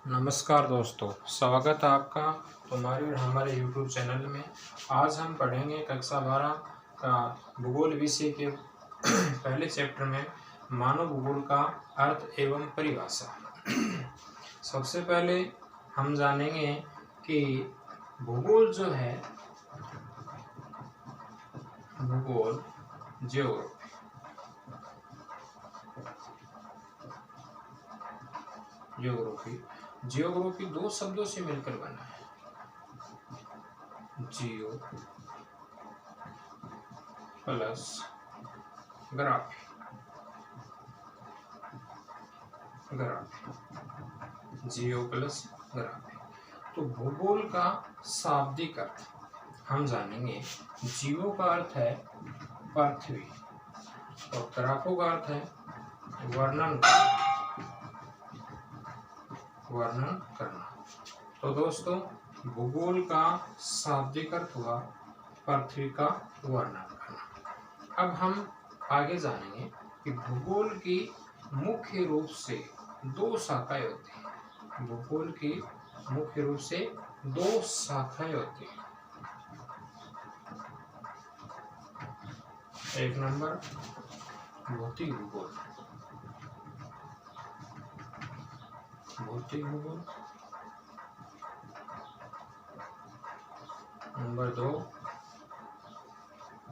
नमस्कार दोस्तों, स्वागत है आपका तुम्हारे और हमारे YouTube चैनल में। आज हम पढ़ेंगे कक्षा 12 का भूगोल विषय के पहले चैप्टर में मानव भूगोल का अर्थ एवं परिभाषा। सबसे पहले हम जानेंगे कि भूगोल जो है, भूगोल जियोग्राफी दो शब्दों से मिलकर बना है। जियो प्लस ग्राफी, जियो प्लस ग्राफी। तो भूगोल का शाब्दिक अर्थ हम जानेंगे। जियो का अर्थ है पृथ्वी और ग्राफो का अर्थ है वर्णन करना। तो दोस्तों, भूगोल का शाब्दिक अर्थ हुआ पृथ्वी का वर्णन करना। अब हम आगे जानेंगे कि भूगोल की मुख्य रूप से दो शाखाएं होती हैं। भूगोल की मुख्य रूप से दो शाखाएं होती हैं। एक नंबर भौतिक भूगोल, नंबर दो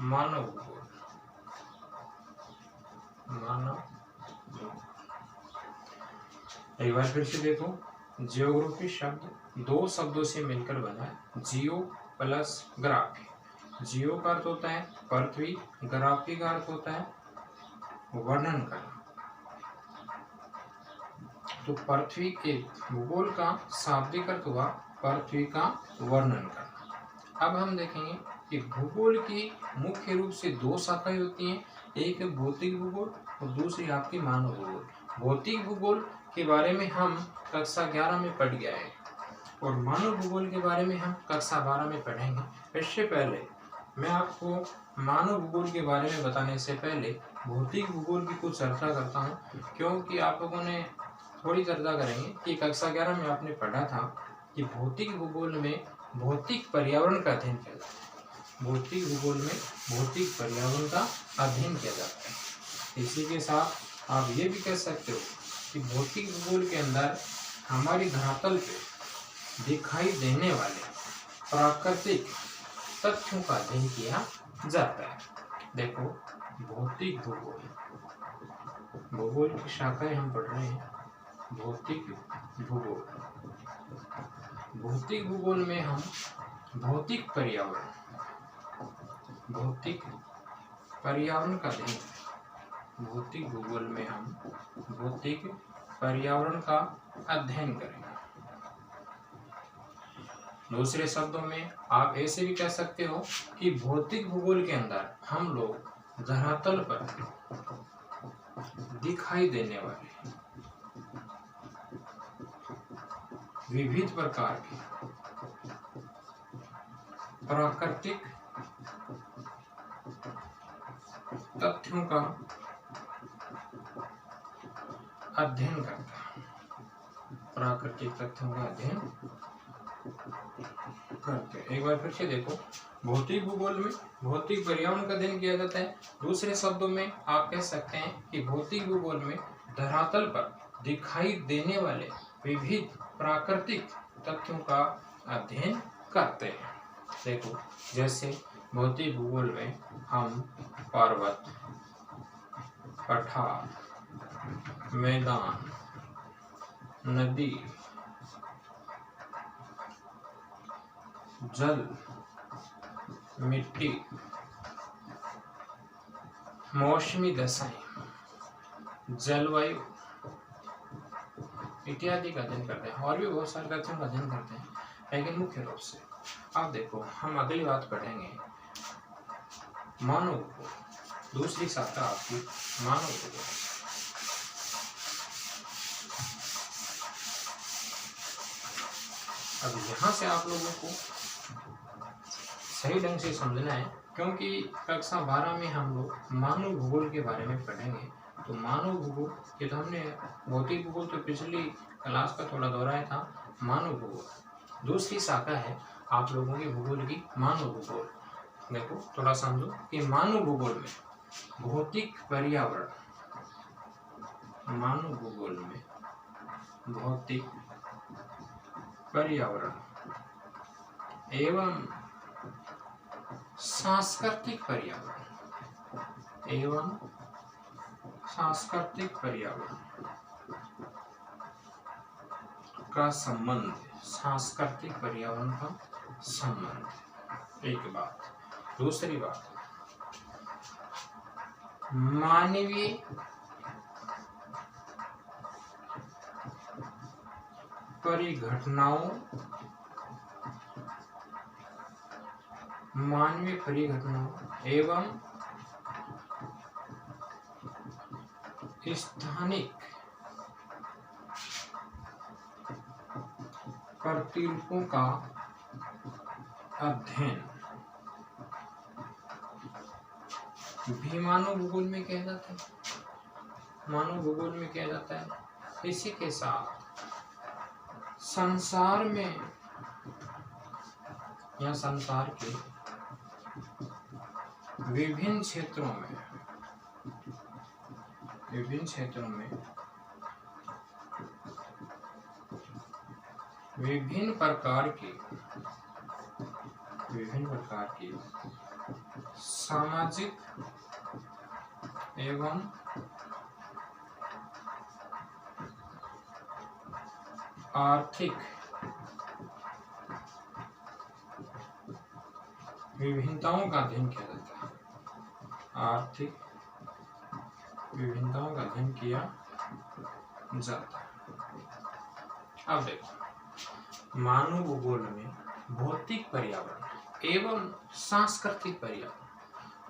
मानव भूगोल। एक बार फिर से देखो, जियोग्राफी शब्द दो शब्दों से मिलकर बना है। जियो प्लस ग्राफी। जियो का अर्थ होता है पृथ्वी, ग्राफी का अर्थ होता है वर्णन करना। तो पृथ्वी के भूगोल का शाब्दिक अर्थ हुआ पृथ्वी का वर्णन करना। अब हम देखेंगे कि भूगोल की मुख्य रूप से दो शाखाएं होती हैं। एक है भौतिक भूगोल और दूसरी आपकी मानव भूगोल। भौतिक भूगोल के बारे में हम कक्षा 11 में पढ़ गए हैं और मानव भूगोल के बारे में हम कक्षा 12 में पढ़ेंगे। इससे पहले मैं आपको मानव भूगोल के बारे में बताने से पहले भौतिक भूगोल की कुछ चर्चा करता हूँ, क्योंकि आप लोगों ने थोड़ी चर्चा करेंगे कि कक्षा 11 में आपने पढ़ा था कि भौतिक भूगोल में भौतिक पर्यावरण का अध्ययन किया जाता है। भौतिक भूगोल में भौतिक पर्यावरण का अध्ययन किया जाता है। इसी के साथ आप ये भी कह सकते हो कि भौतिक भूगोल के अंदर हमारी धरातल पे दिखाई देने वाले प्राकृतिक तथ्यों का अध्ययन किया जाता है। देखो, भौतिक भूगोल की शाखाएं हम पढ़ रहे हैं। भौतिक भूगोल में हम भौतिक पर्यावरण का अध्ययन। भौतिक भूगोल में हम भौतिक पर्यावरण का अध्ययन करेंगे। दूसरे शब्दों में आप ऐसे भी कह सकते हो कि भौतिक भूगोल के अंदर हम लोग धरातल पर दिखाई देने वाले विविध प्रकार के प्राकृतिक तथ्यों का अध्ययन करता है। प्राकृतिक तथ्यों का अध्ययन करते हैं। एक बार फिर से देखो, भौतिक भूगोल में भौतिक पर्यावरण का अध्ययन किया जाता है। दूसरे शब्दों में आप कह सकते हैं कि भौतिक भूगोल में धरातल पर दिखाई देने वाले विविध प्राकृतिक तथ्यों का अध्ययन करते हैं। देखो, जैसे भौतिक भूगोल में हम पर्वत, पठार, मैदान, नदी, जल, मिट्टी, मौसमी दशाएं, जलवायु इत्यादि का अध्ययन करते हैं। और भी बहुत सारे तथ्यों का अध्ययन करते हैं, लेकिन मुख्य रूप से अब देखो, हम अगली बात पढ़ेंगे मानव भूगोल। दूसरी शाखा आपकी मानव भूगोल। अब यहाँ से आप लोगों को सही ढंग से समझना है, क्योंकि कक्षा 12 में हम लोग मानव भूगोल के बारे में पढ़ेंगे। तो मानव भूगोल ये तो हमने भौतिक भूगोल तो पिछली क्लास का थोड़ा दोहराया था मानव भूगोल। दूसरी शाखा है आप लोगों की भूगोल की मानव भूगोल। देखो थोड़ा समझो कि मानव भूगोल में भौतिक पर्यावरण, मानव भूगोल में भौतिक पर्यावरण एवं सांस्कृतिक पर्यावरण एवं सांस्कृतिक पर्यावरण का संबंध, सांस्कृतिक पर्यावरण का संबंध एक बात। दूसरी बात, मानवीय परिघटनाओं, मानवीय परिघटनाओं एवं स्थानिक प्रतिरूपों का अध्ययन भी मानव भूगोल में किया जाता है। मानव भूगोल में किया जाता है। इसी के साथ संसार में या संसार के विभिन्न क्षेत्रों में विभिन्न प्रकार के सामाजिक एवं आर्थिक विभिन्नताओं का अध्ययन किया जाता है। आर्थिक विभिन्नताओं का अध्ययन किया जाता है। अब देखो मानव भूगोल में भौतिक पर्यावरण एवं सांस्कृतिक पर्यावरण।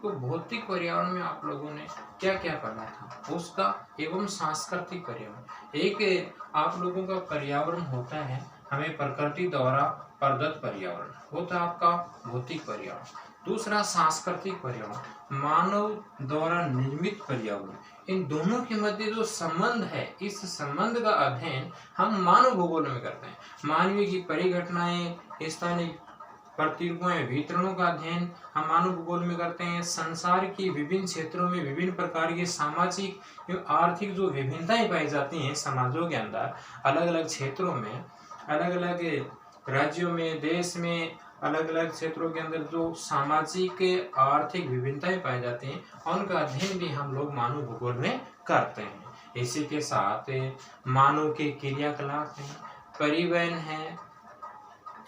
तो भौतिक पर्यावरण में आप लोगों ने क्या क्या पढ़ा था उसका, एवं सांस्कृतिक पर्यावरण। एक आप लोगों का पर्यावरण होता है, हमें प्रकृति द्वारा प्रदत्त पर्यावरण होता है आपका भौतिक पर्यावरण। दूसरा सांस्कृतिक पर्यावरण, मानव द्वारा निर्मित पर्यावरण। इन दोनों के मध्य जो संबंध है, इस संबंध का अध्ययन हम मानव भूगोल में करते हैं। मानवीय की परिघटनाएं, स्थानीय प्रतिरूपों वितरणों का अध्ययन हम मानव भूगोल में करते हैं। संसार की विभिन्न क्षेत्रों में विभिन्न प्रकार की सामाजिक एवं आर्थिक जो विभिन्नताएं पाई जाती हैं समाजों के अंदर, अलग अलग क्षेत्रों में, अलग अलग राज्यों में, देश में, अलग अलग क्षेत्रों के अंदर जो सामाजिक आर्थिक विभिन्नताएं पाई जाती हैं, उनका अध्ययन भी हम लोग मानव भूगोल में करते हैं। इसी के साथ मानव के क्रियाकलाप हैं, परिवहन है,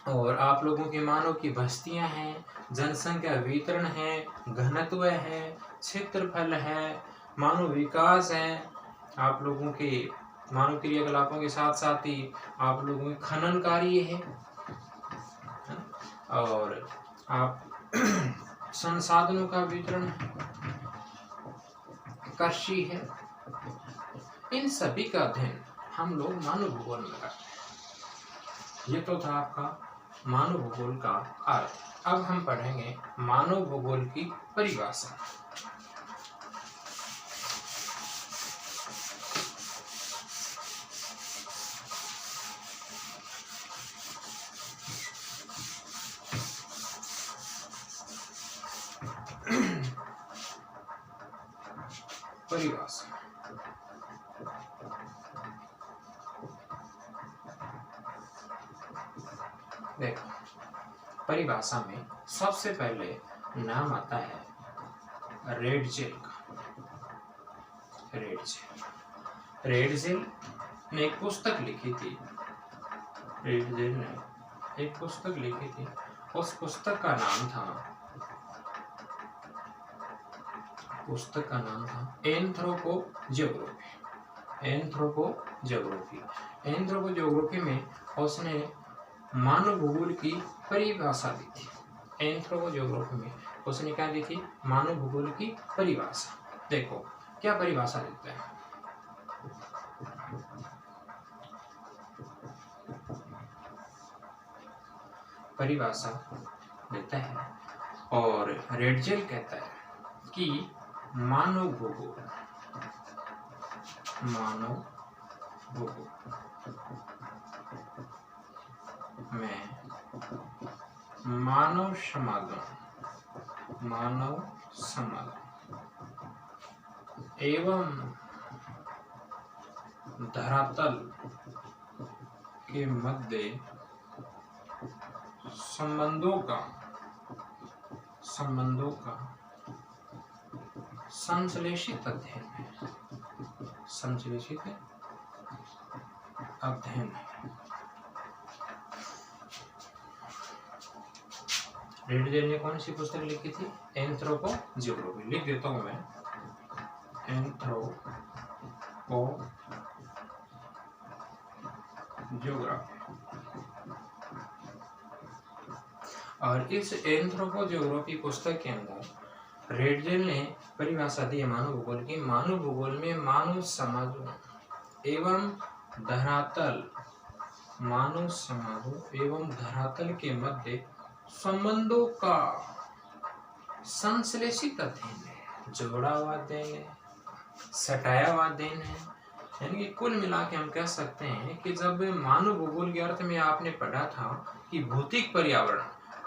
और आप लोगों के मानव की बस्तियां हैं, जनसंख्या वितरण है, घनत्व है, क्षेत्रफल है, मानव विकास है। आप लोगों के मानव क्रियाकलापों के साथ साथ ही आप लोगों के खनन कार्य है, और आप संसाधनों का वितरण है, कृषि है। इन सभी का अध्ययन हम लोग मानव भूगोल में करते हैं। ये तो था आपका मानव भूगोल का अर्थ। अब हम पढ़ेंगे मानव भूगोल की परिभाषा। परिभाषा देखो, परिभाषा में सबसे पहले नाम आता है रेडजेल का। रेडजेल ने एक पुस्तक लिखी थी। रेडजेल ने एक पुस्तक लिखी थी। उस पुस्तक का नाम था एंथ्रोपोज्योग्राफी में उसने मानव भूगोल की परिभाषा दी थी। एंथ्रोपोज्योग्राफी में उसने क्या दी थी? मानव भूगोल की परिभाषा। देखो क्या परिभाषा देता है। परिभाषा देता है, और रेडजेल कहता है कि मानव भूगोल में मानव समागम एवं धरातल के मध्य संबंधों का संश्लेषित अध्ययन है। रेडजेल ने कौन सी पुस्तक लिखी थी? एंथ्रोपोजियोग्राफी। लिख देता हूं मैं, एंथ्रोपोजियोग्राफी। और इस एंथ्रोपोजियोग्राफी पुस्तक के अंदर रेडजेल ने परिभाषा दी है मानव भूगोल की। मानव भूगोल में मानव समाजों एवं धरातल के मध्य संबंधों का संश्लेषित अध्ययन है, जोड़ा हुआ अध्ययन है, सटाया हुआ अध्ययन है। यानी कि कुल मिला के हम कह सकते हैं कि जब मानव भूगोल के अर्थ में आपने पढ़ा था कि भौतिक पर्यावरण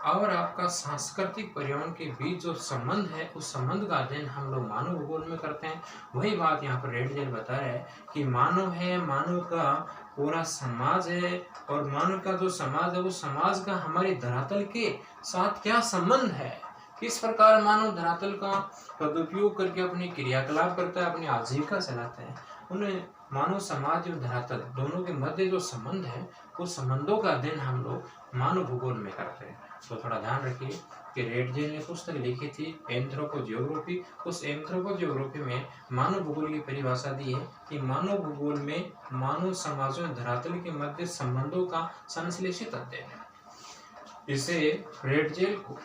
और आपका सांस्कृतिक पर्यावरण के बीच जो संबंध है, उस संबंध का अध्ययन हम लोग मानव भूगोल में करते हैं। वही बात यहाँ पर रेडजेल बता रहा है कि मानव है, मानव का पूरा समाज है, और मानव का जो समाज है वो समाज का हमारे धरातल के साथ क्या संबंध है, किस प्रकार मानव धरातल का सदुपयोग करके अपनी क्रियाकलाप करता है, अपनी आजीविका चलाता है। उन्हें मानव समाज और धरातल दोनों के मध्य जो संबंध है, उस संबंधों का अध्ययन हम लोग मानव भूगोल में करते हैं। तो थोड़ा ध्यान रखिए कि रेडजेल ने पुस्तक लिखी थी एंथ्रोपोजियोग्राफी। उस एंथ्रोपोजियोग्राफी में मानव भूगोल की परिभाषा दी है कि मानव भूगोल में मानव समाजों धरातल के मध्य संबंधों का संश्लेषित अध्ययन है। इसे रेडजेल को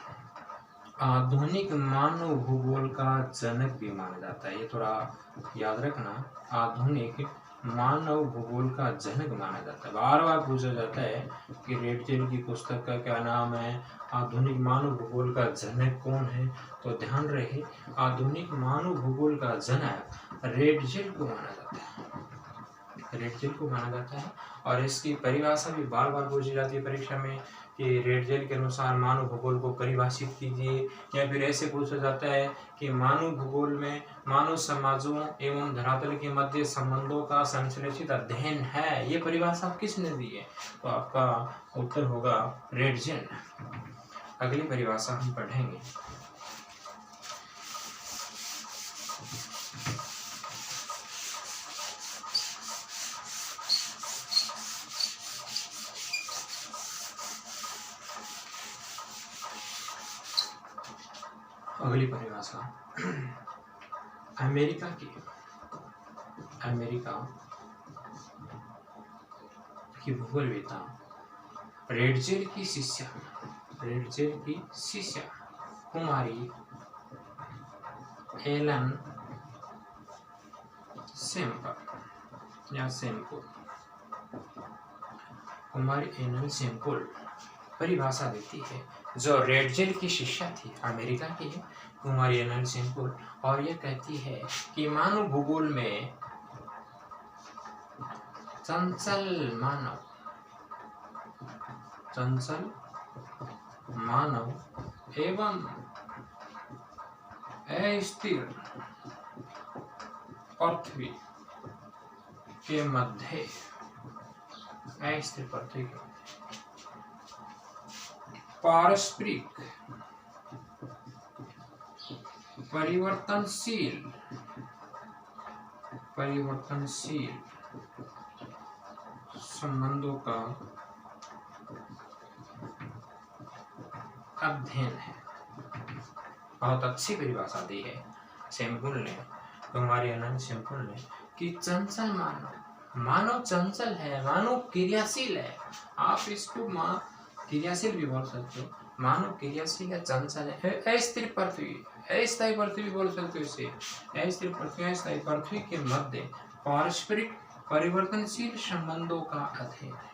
आधुनिक मानव भूगोल का जनक भी माना जाता है। ये थोड़ा याद रखना, आधुनिक मानव भूगोल का जनक माना जाता है। बार बार पूछा जाता है कि रेडजेल की पुस्तक का क्या नाम है, आधुनिक मानव भूगोल का जनक कौन है। तो ध्यान रहे, आधुनिक मानव भूगोल का जनक रेडजेल को माना जाता है, रेडजेल को माना जाता है। और इसकी परिभाषा भी बार बार पूछी जाती है परीक्षा में कि रेडजेल के अनुसार मानव भूगोल को परिभाषित कीजिए, या फिर ऐसे पूछा जाता है कि मानव भूगोल में मानव समाजों एवं धरातल के मध्य संबंधों का संश्लेषित अध्ययन है। ये परिभाषा किसने दी है? तो आपका उत्तर होगा रेडजेल। अगली परिभाषा हम पढ़ेंगे। अगली परिभाषा अमेरिका की भूगोलवेत्ता रेडजेल की शिष्या कुमारी एलन सेम्पुल परिभाषा देती है, जो रेडजेल की शिष्या थी, अमेरिका की है, कुमारी एलन सेम्पुल। और ये कहती है कि मानव भूगोल में चंचल मानव एवं अस्थिर पृथ्वी के मध्य पारस्परिक परिवर्तनशील संबंधों का अध्ययन है। बहुत अच्छी परिभाषा दी है सेम्पुल ने, कुमारी एलन सेम्पुल ने, कि चंचल मानव चंचल है, मानव क्रियाशील है। आप इसको क्रियाशील भी बोल सकते हो, मानव क्रियाशील है, चंचल है। अस्थिर पृथ्वी, अस्थायी पृथ्वी बोल सकते हो इसे। अस्थिर पृथ्वी, अस्थायी पृथ्वी के मध्य पारस्परिक परिवर्तनशील संबंधों का अध्ययन है।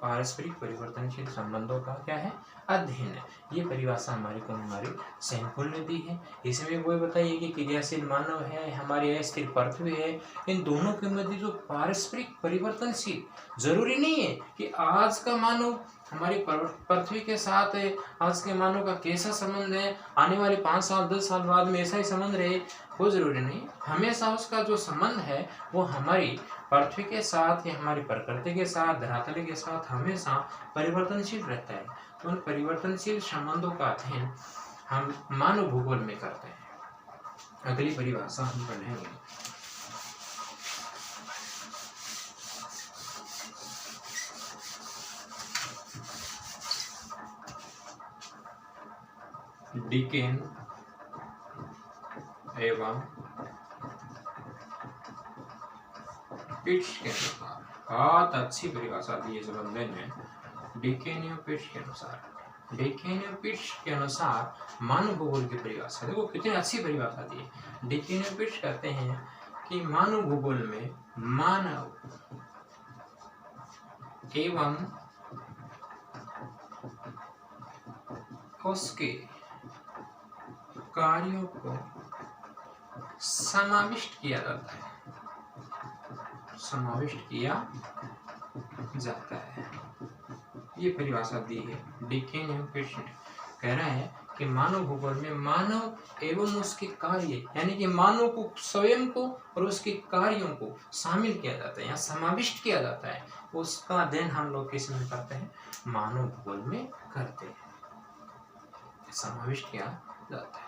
पारस्परिक परिवर्तनशील संबंधों का क्या है, अध्ययन है। ये परिभाषा हमारे को हमारी सैनफुल ने दी है। इसमें वो बताइए कि क्रियाशील मानव है, हमारी अस्थिर पृथ्वी है, इन दोनों के मध्य जो पारस्परिक परिवर्तनशील, जरूरी नहीं है कि आज का मानव हमारी पृथ्वी के साथ है, आज के मानव का कैसा संबंध है, आने वाले 5 साल 10 साल बाद में ऐसा ही संबंध रहे, वो जरूरी नहीं। हमेशा उसका जो संबंध है वो हमारी पृथ्वी के साथ या हमारी प्रकृति के साथ, धरातल के साथ हमेशा परिवर्तनशील रहता है। तो उन परिवर्तनशील संबंधों का अध्ययन हम मानव भूगोल में करते हैं। अगली परिभाषा हम पढ़ेंगे। डिकेन एवं पिट्स के अनुसार, बहुत अच्छी परिभाषा दी है इस बंदे ने। डिकेन एवं पिट्स के अनुसार, डिकेन एवं पिट्स के अनुसार मानव भूगोल की परिभाषा, देखो कितनी अच्छी परिभाषा दी है। डिकेन एवं पिट्स कहते हैं कि मानव भूगोल में मानव एवं उसके कार्यों को समाविष्ट किया जाता है, समाविष्ट किया जाता है। ये परिभाषा दी है डिकेन एवं पिट्स ने। कह रहा है कि मानव भूगोल में मानव एवं उसके कार्य, यानी कि मानव को स्वयं को और उसके कार्यों को शामिल किया जाता है या समाविष्ट किया जाता है। उसका अध्ययन हम लोग किस में करते हैं, मानव भूगोल में करते हैं, समाविष्ट किया जाता है।